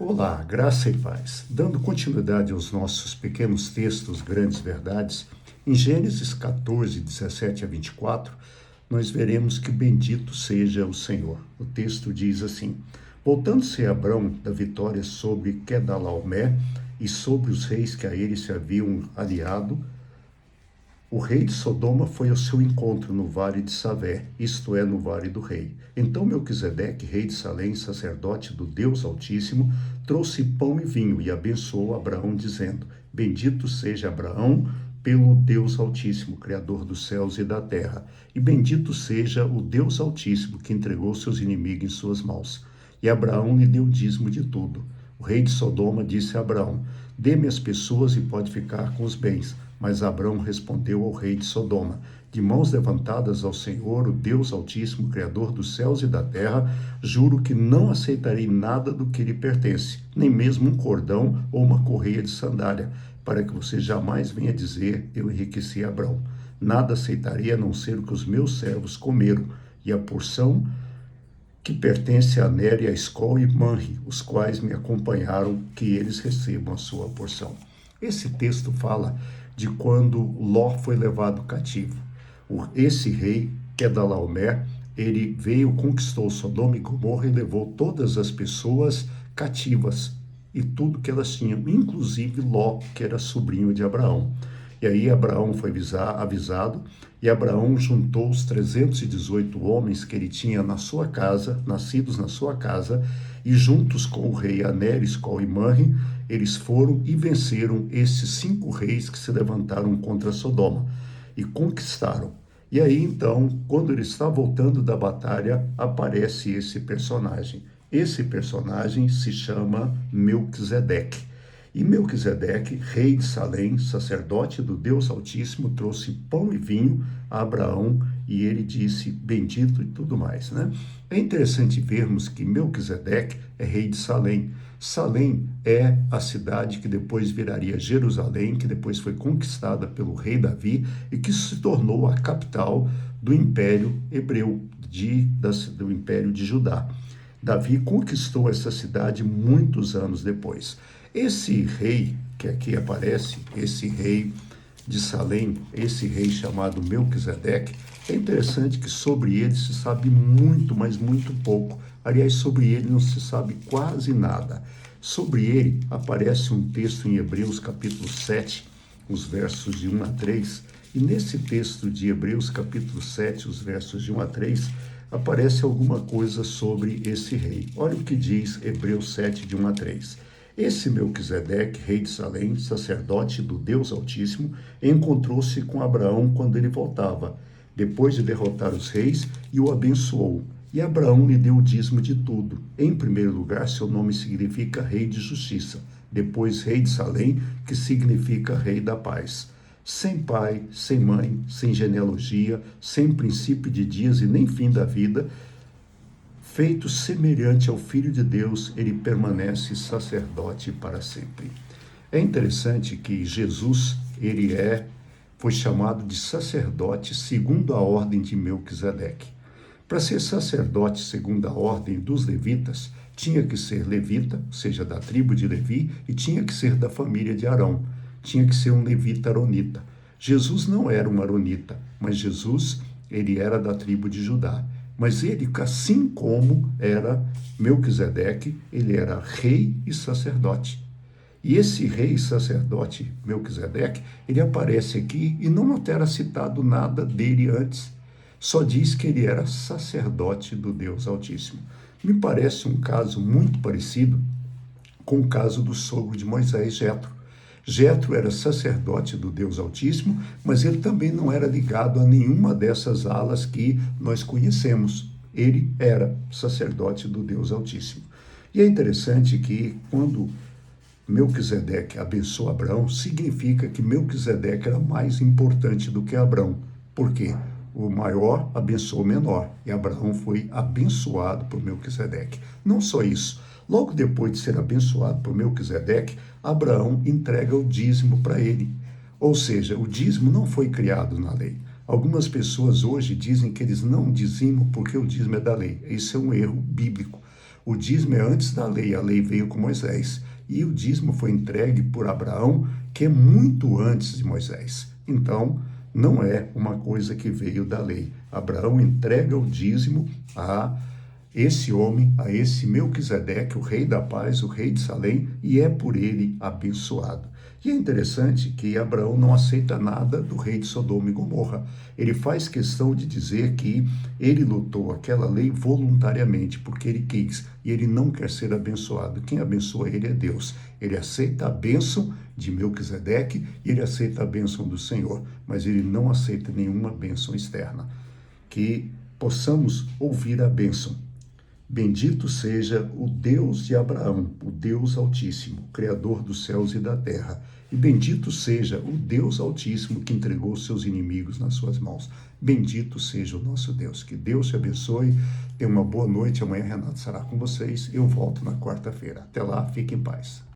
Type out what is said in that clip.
Olá, graça e paz. Dando continuidade aos nossos pequenos textos, grandes verdades, em Gênesis 14, 17 a 24, nós veremos que bendito seja o Senhor. O texto diz assim: Voltando-se Abrão da vitória sobre Quedorlaomer e sobre os reis que a ele se haviam aliado, o rei de Sodoma foi ao seu encontro no vale de Savé, isto é, no vale do rei. Então Melquisedeque, rei de Salém, sacerdote do Deus Altíssimo, trouxe pão e vinho e abençoou Abraão, dizendo: Bendito seja Abraão pelo Deus Altíssimo, Criador dos céus e da terra, e bendito seja o Deus Altíssimo, que entregou seus inimigos em suas mãos. E Abraão lhe deu dízimo de tudo. O rei de Sodoma disse a Abraão: Dê-me as pessoas e pode ficar com os bens. Mas Abrão respondeu ao rei de Sodoma: De mãos levantadas ao Senhor, o Deus Altíssimo, Criador dos céus e da terra, juro que não aceitarei nada do que lhe pertence, nem mesmo um cordão ou uma correia de sandália, para que você jamais venha dizer: Eu enriqueci Abrão. Nada aceitarei a não ser o que os meus servos comeram, e a porção que pertence a Ner e a Escol e Manre, os quais me acompanharam, que eles recebam a sua porção. Esse texto fala de quando Ló foi levado cativo. Esse rei, Quedorlaomer, ele veio, conquistou Sodoma e Gomorra e levou todas as pessoas cativas e tudo que elas tinham, inclusive Ló, que era sobrinho de Abraão. E aí Abraão foi avisado, e Abraão juntou os 318 homens que ele tinha na sua casa, nascidos na sua casa, e juntos com o rei Aner, Escol e Manre, eles foram e venceram esses 5 reis que se levantaram contra Sodoma, e conquistaram. E aí então, quando ele está voltando da batalha, aparece esse personagem. Esse personagem se chama Melquisedeque. E Melquisedeque, rei de Salém, sacerdote do Deus Altíssimo, trouxe pão e vinho a Abraão e ele disse bendito e tudo mais, né? É interessante vermos que Melquisedeque é rei de Salém. Salém é a cidade que depois viraria Jerusalém, que depois foi conquistada pelo rei Davi e que se tornou a capital do Império Hebreu, do Império de Judá. Davi conquistou essa cidade muitos anos depois. Esse rei que aqui aparece, esse rei de Salém, esse rei chamado Melquisedeque, é interessante que sobre ele se sabe muito, mas muito pouco. Aliás, sobre ele não se sabe quase nada. Sobre ele aparece um texto em Hebreus capítulo 7, os versos de 1 a 3, e nesse texto de Hebreus capítulo 7, os versos de 1 a 3, aparece alguma coisa sobre esse rei. Olha o que diz Hebreus 7, de 1 a 3. Esse Melquisedeque, rei de Salém, sacerdote do Deus Altíssimo, encontrou-se com Abraão quando ele voltava, depois de derrotar os reis, e o abençoou. E Abraão lhe deu o dízimo de tudo. Em primeiro lugar, seu nome significa Rei de Justiça. Depois, Rei de Salém, que significa Rei da Paz. Sem pai, sem mãe, sem genealogia, sem princípio de dias e nem fim da vida, feito semelhante ao Filho de Deus, ele permanece sacerdote para sempre. É interessante que Jesus, foi chamado de sacerdote segundo a ordem de Melquisedeque. Para ser sacerdote segundo a ordem dos levitas, tinha que ser levita, ou seja, da tribo de Levi, e tinha que ser da família de Arão. Tinha que ser um levita aronita. Jesus não era um aronita, mas Jesus, ele era da tribo de Judá. Mas ele, assim como era Melquisedeque, ele era rei e sacerdote. E esse rei e sacerdote Melquisedeque, ele aparece aqui e não terá citado nada dele antes. Só diz que ele era sacerdote do Deus Altíssimo. Me parece um caso muito parecido com o caso do sogro de Moisés, Jetro. Jetro era sacerdote do Deus Altíssimo, mas ele também não era ligado a nenhuma dessas alas que nós conhecemos. Ele era sacerdote do Deus Altíssimo. E é interessante que quando Melquisedeque abençoou Abraão, significa que Melquisedeque era mais importante do que Abraão. Por quê? O maior abençoou o menor, e Abraão foi abençoado por Melquisedeque. Não só isso, logo depois de ser abençoado por Melquisedeque, Abraão entrega o dízimo para ele. Ou seja, o dízimo não foi criado na lei. Algumas pessoas hoje dizem que eles não dizimam porque o dízimo é da lei. Isso é um erro bíblico. O dízimo é antes da lei, a lei veio com Moisés. E o dízimo foi entregue por Abraão, que é muito antes de Moisés. Então, não é uma coisa que veio da lei. Abraão entrega o dízimo a esse homem, a esse Melquisedeque, o rei da paz, o rei de Salém, e é por ele abençoado. E é interessante que Abraão não aceita nada do rei de Sodoma e Gomorra. Ele faz questão de dizer que ele lutou aquela lei voluntariamente, porque ele quis, e ele não quer ser abençoado. Quem abençoa ele é Deus. Ele aceita a bênção de Melquisedeque e ele aceita a bênção do Senhor, mas ele não aceita nenhuma bênção externa. Que possamos ouvir a bênção. Bendito seja o Deus de Abraão, o Deus Altíssimo, Criador dos céus e da terra. E bendito seja o Deus Altíssimo que entregou seus inimigos nas suas mãos. Bendito seja o nosso Deus. Que Deus te abençoe. Tenha uma boa noite. Amanhã Renato estará com vocês. Eu volto na quarta-feira. Até lá, fique em paz.